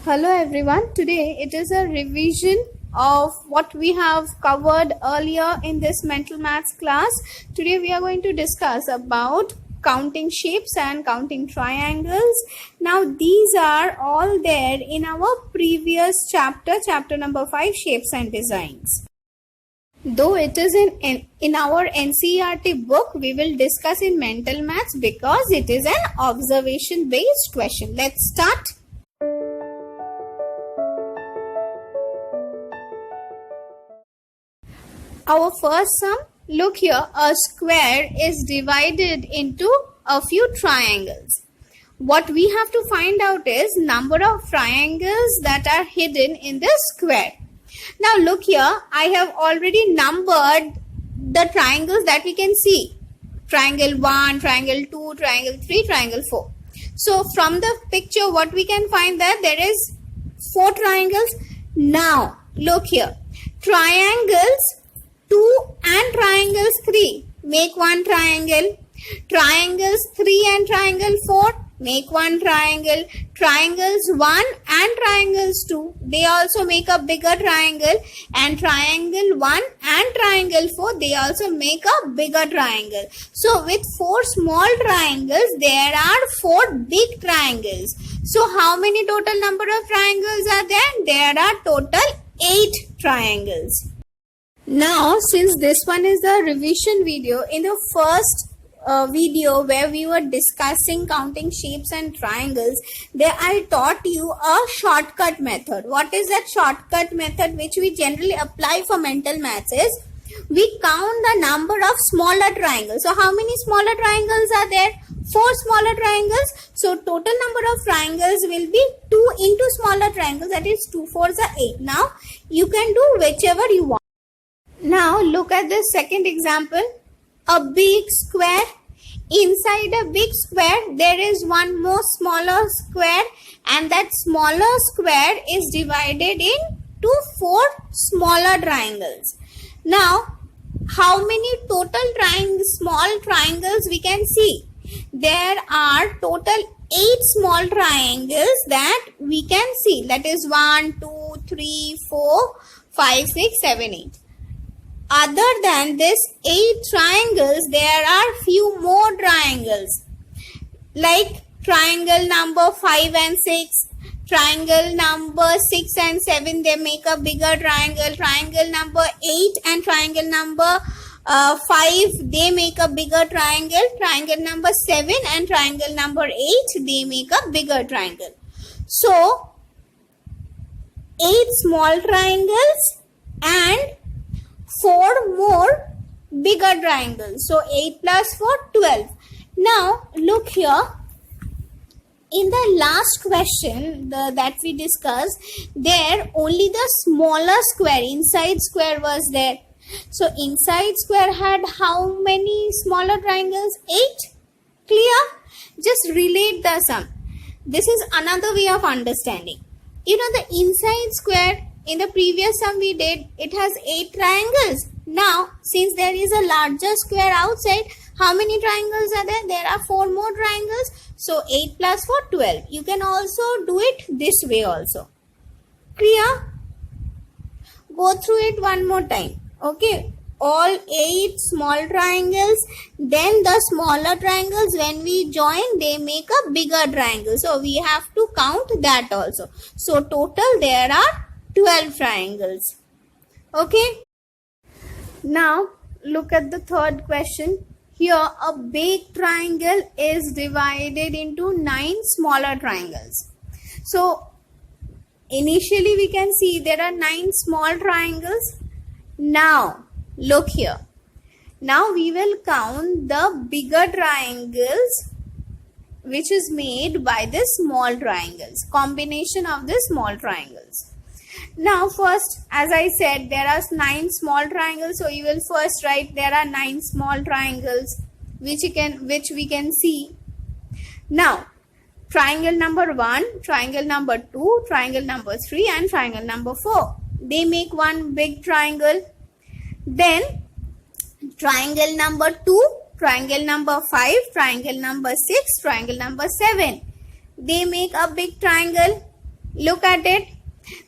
Hello everyone. Today it is a revision of what we have covered earlier in this mental maths class. Today we are going to discuss about counting shapes and counting triangles. Now these are all there in our previous chapter number 5, shapes and designs. Though it is in our NCERT book, we will discuss in mental maths because it is an observation based question. Let's start. Our first sum, look here, a square is divided into a few triangles. What we have to find out is number of triangles that are hidden in this square. Now look here, I have already numbered the triangles that we can see. Triangle 1, triangle 2, triangle 3, triangle 4. So from the picture what we can find that there is 4 triangles. Now look here, triangles 2 and triangles 3 make one triangle. Triangles 3 and triangle 4 make one triangle. Triangles 1 and triangles 2, they also make a bigger triangle, and triangle 1 and triangle 4, they also make a bigger triangle. So with 4 small triangles there are 4 big triangles. So how many total number of triangles are there? There are total 8 triangles. Now, since this one is a revision video, in the first video where we were discussing counting shapes and triangles, there I taught you a shortcut method. What is that shortcut method which we generally apply for mental maths is, we count the number of smaller triangles. So, how many smaller triangles are there? 4 smaller triangles. So, total number of triangles will be 2 into smaller triangles, that is 2 4s are 8. Now, you can do whichever you want. Now look at the second example, a big square. Inside a big square there is one more smaller square, and that smaller square is divided into 4 smaller triangles. Now how many total small triangles we can see? There are total 8 small triangles that we can see, that is 1, 2, 3, 4, 5, 6, 7, 8. Other than this 8 triangles, there are few more triangles like triangle number 5 and 6, triangle number 6 and 7, they make a bigger triangle, triangle number 8 and triangle number 5, they make a bigger triangle, triangle number 7 and triangle number 8, they make a bigger triangle. So 8 small triangles and 4 more bigger triangles. So 8 plus 4, 12. Now look here, in the last question that we discussed, there only the smaller square, inside square was there. So inside square had how many smaller triangles? 8. Clear? Just relate the sum. This is another way of understanding. You know, the inside square, in the previous sum we did, it has 8 triangles. Now, since there is a larger square outside, how many triangles are there? There are 4 more triangles. So, 8 plus 4, 12. You can also do it this way also. Clear? Go through it one more time. Okay. All 8 small triangles. Then the smaller triangles, when we join, they make a bigger triangle. So, we have to count that also. So, total there are 12 triangles. Okay. Now look at the third question. Here a big triangle is divided into 9 smaller triangles. So initially we can see there are 9 small triangles. Now look here. Now we will count the bigger triangles which is made by the small triangles, combination of the small triangles. Now first, as I said, there are 9 small triangles, so you will first write there are 9 small triangles which we can see. Now triangle number 1, triangle number 2, triangle number 3 and triangle number 4, they make one big triangle. Then triangle number 2, triangle number 5, triangle number 6, triangle number 7, they make a big triangle. Look at it.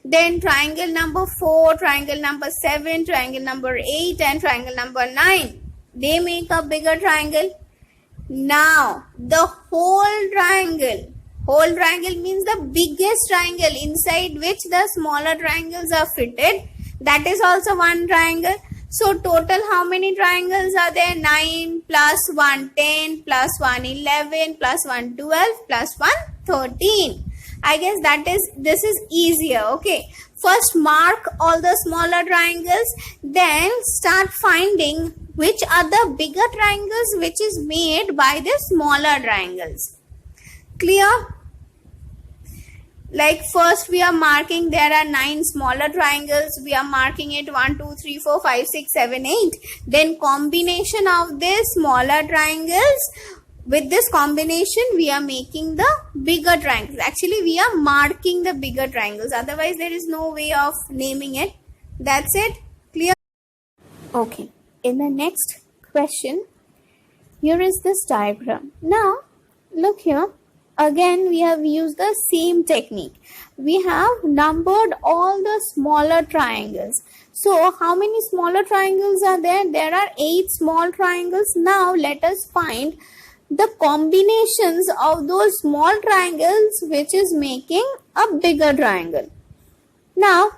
Then triangle number 4, triangle number 7, triangle number 8 and triangle number 9. They make a bigger triangle. Now the whole triangle means the biggest triangle inside which the smaller triangles are fitted. That is also one triangle. So total how many triangles are there? 9 plus 1 10 plus 1 11 plus 1 12 plus 1 13. I guess this is easier. Okay, first mark all the smaller triangles, then start finding which are the bigger triangles which is made by the smaller triangles. Clear? Like first we are marking there are 9 smaller triangles. We are marking it 1 2 3 4 5 6 7 8. Then combination of these smaller triangles, with this combination we are making the bigger triangles. Actually we are marking the bigger triangles, otherwise there is no way of naming it. That's it. Clear? Okay, in the next question, here is this diagram. Now look here. Again we have used the same technique. We have numbered all the smaller triangles. So how many smaller triangles are there? There are 8 small triangles. Now let us find the combinations of those small triangles which is making a bigger triangle. Now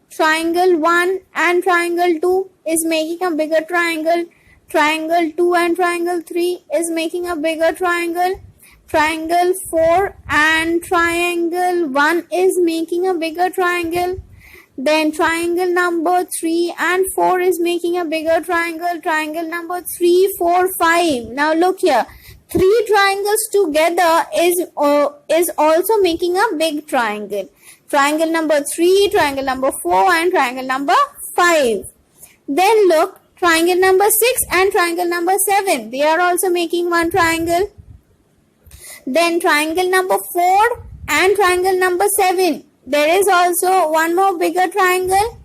triangle 1 and triangle 2 is making a bigger triangle. Triangle 2 and triangle 3 is making a bigger triangle. Triangle 4 and triangle 1 is making a bigger triangle. Then triangle number 3 and 4 is making a bigger triangle. Triangle number 3, 4, 5. Now look here. 3 triangles together is also making a big triangle. Triangle number 3, triangle number 4 and triangle number 5. Then look, triangle number 6 and triangle number 7. They are also making one triangle. Then triangle number 4 and triangle number 7. There is also one more bigger triangle.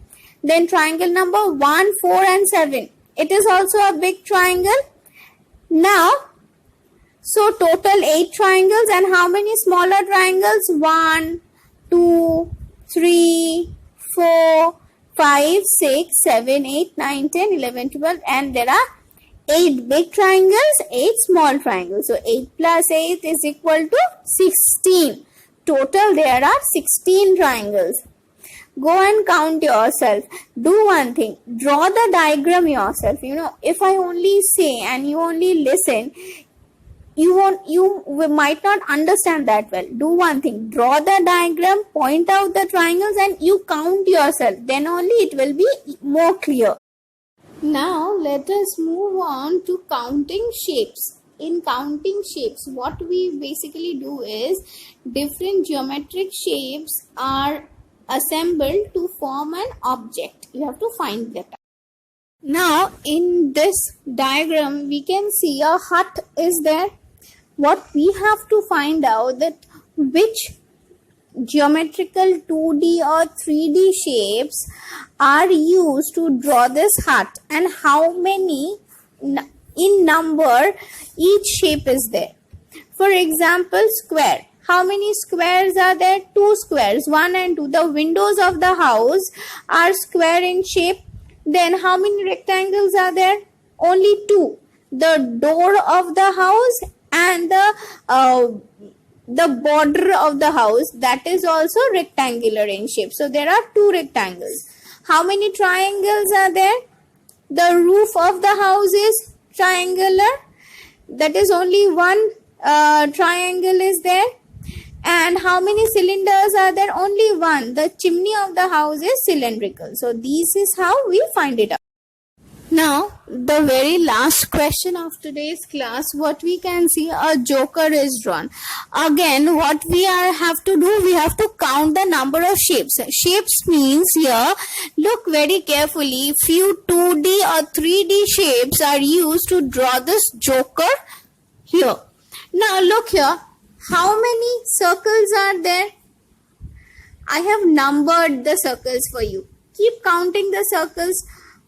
Then triangle number 1, 4 and 7. It is also a big triangle. Now, so total 8 triangles, and how many smaller triangles? 1, 2, 3, 4, 5, 6, 7, 8, 9, 10, 11, 12 and there are 8 big triangles, 8 small triangles. So 8 plus 8 is equal to 16. Total there are 16 triangles. Go and count yourself. Do one thing. Draw the diagram yourself. If I only say and you only listen, you might not understand that well. Do one thing. Draw the diagram, point out the triangles and you count yourself. Then only it will be more clear. Now let us move on to counting shapes. In counting shapes, what we basically do is different geometric shapes are assembled to form an object. You have to find that out. Now in this diagram we can see a hut is there. What we have to find out that which geometrical 2D or 3D shapes are used to draw this hut and how many in number each shape is there. For example, square. How many squares are there? 2 squares, 1 and 2. The windows of the house are square in shape. Then how many rectangles are there? Only 2. The door of the house and the border of the house, that is also rectangular in shape. So there are 2 rectangles. How many triangles are there? The roof of the house is triangular. That is only one triangle is there. And how many cylinders are there? Only one. The chimney of the house is cylindrical. So this is how we find it out. Now, the very last question of today's class, what we can see, a joker is drawn. Again, what we have to do, we have to count the number of shapes. Shapes means here, look very carefully, few 2D or 3D shapes are used to draw this joker here. Now, look here, how many circles are there? I have numbered the circles for you. Keep counting the circles.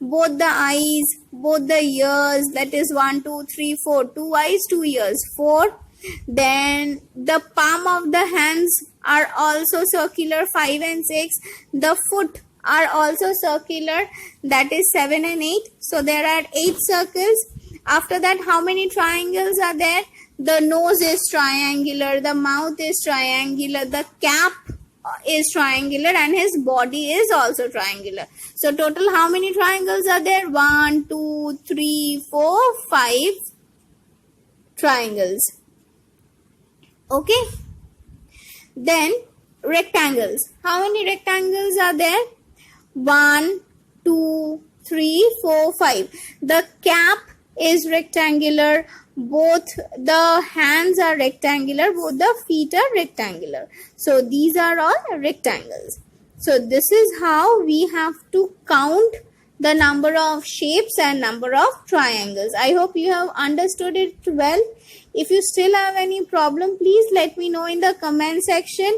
Both the eyes, both the ears, that is 1, 2, 3, 4. 2 eyes, 2 ears, 4. Then the palm of the hands, are also circular, 5 and 6. The foot are also circular, that is 7 and 8. So there are 8 circles. After that, how many triangles are there? The nose is triangular, the mouth is triangular, the cap is triangular, and his body is also triangular. So total how many triangles are there? 1, 2, 3, 4, 5 triangles. Okay. Then rectangles. How many rectangles are there? 1, 2, 3, 4, 5. The cap is rectangular, both the hands are rectangular, both the feet are rectangular. So these are all rectangles. So this is how we have to count the number of shapes and number of triangles. I hope you have understood it well. If you still have any problem, please let me know in the comment section.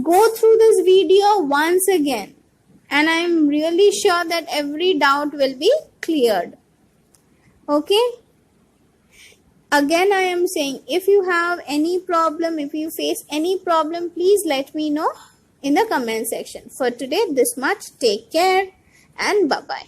Go through this video once again, and I am really sure that every doubt will be cleared. Okay. Again, I am saying, if you have any problem, if you face any problem, please let me know in the comment section. For today, this much. Take care and bye-bye.